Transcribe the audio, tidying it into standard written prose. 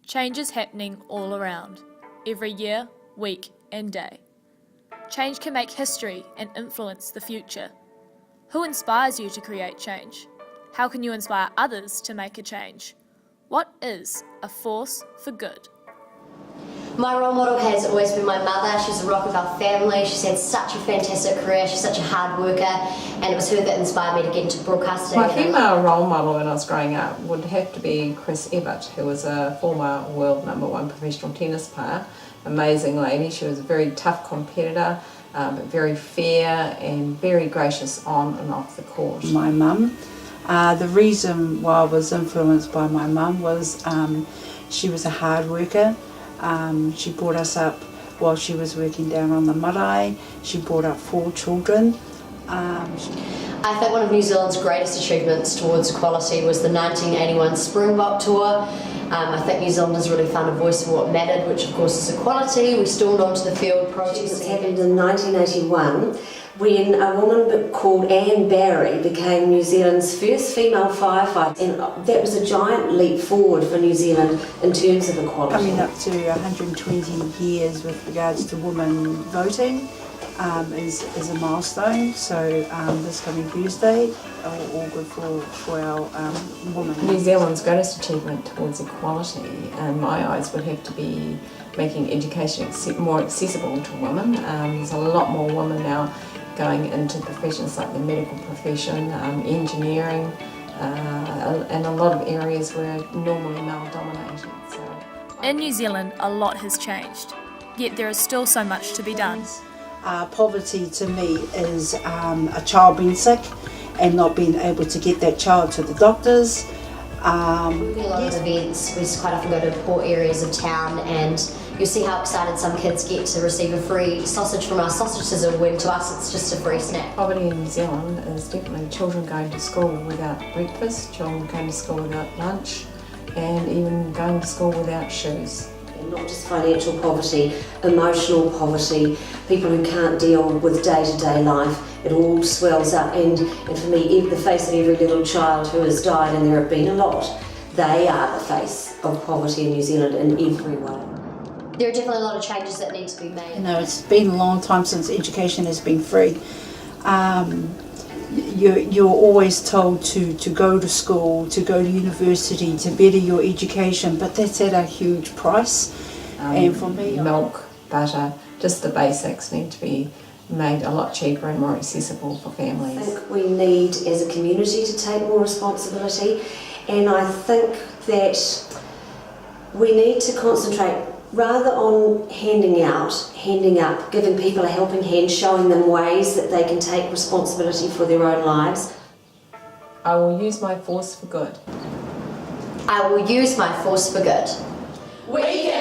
Change is happening all around, every year, week and day. Change can make history and influence the future. Who inspires you to create change? How can you inspire others to make a change? What is a force for good? My role model has always been my mother. She's a rock of our family. She's had such a fantastic career. She's such a hard worker, and it was her that inspired me to get into broadcasting. My female role model when I was growing up would have to be Chris Evert, who was a former world #1 professional tennis player. Amazing lady. She was a very tough competitor, but very fair and very gracious on and off the court. My mum. The reason why I was influenced by my mum was she was a hard worker. She brought us up while she was working down on the marae. She brought up 4 children. I think one of New Zealand's greatest achievements towards equality was the 1981 Springbok Tour. I think New Zealanders really found a voice for what mattered, which of course is equality. We stormed onto the field protesting. It happened in 1981 when a woman called Anne Barry became New Zealand's first female firefighter, and that was a giant leap forward for New Zealand in terms of equality. Coming up to 120 years with regards to women voting is a milestone, so this coming Thursday, all good for our women. New Zealand's greatest achievement towards equality, in my eyes, would have to be making education more accessible to women. There's a lot more women now going into professions like the medical profession, engineering, and a lot of areas where are normally male-dominated. In New Zealand, a lot has changed, yet there is still so much to be done. Poverty to me is a child being sick and not being able to get that child to the doctors. We do a lot of events. We quite often go to poor areas of town, and you'll see how excited some kids get to receive a free sausage from our sausage sizzle, when to us it's just a free snack. Poverty in New Zealand is definitely children going to school without breakfast, children going to school without lunch, and even going to school without shoes. And not just financial poverty, emotional poverty, people who can't deal with day-to-day life. It all swells up, and for me, the face of every little child who has died, and there have been a lot, they are the face of poverty in New Zealand in every way. There are definitely a lot of changes that need to be made. You know, it's been a long time since education has been free. You're always told to go to school, to go to university, to better your education, but that's at a huge price. And for me, milk, butter, just the basics need to be made a lot cheaper and more accessible for families. I think we need, as a community, to take more responsibility, and I think that we need to concentrate rather on handing up, giving people a helping hand, showing them ways that they can take responsibility for their own lives. I will use my force for good. I will use my force for good. We can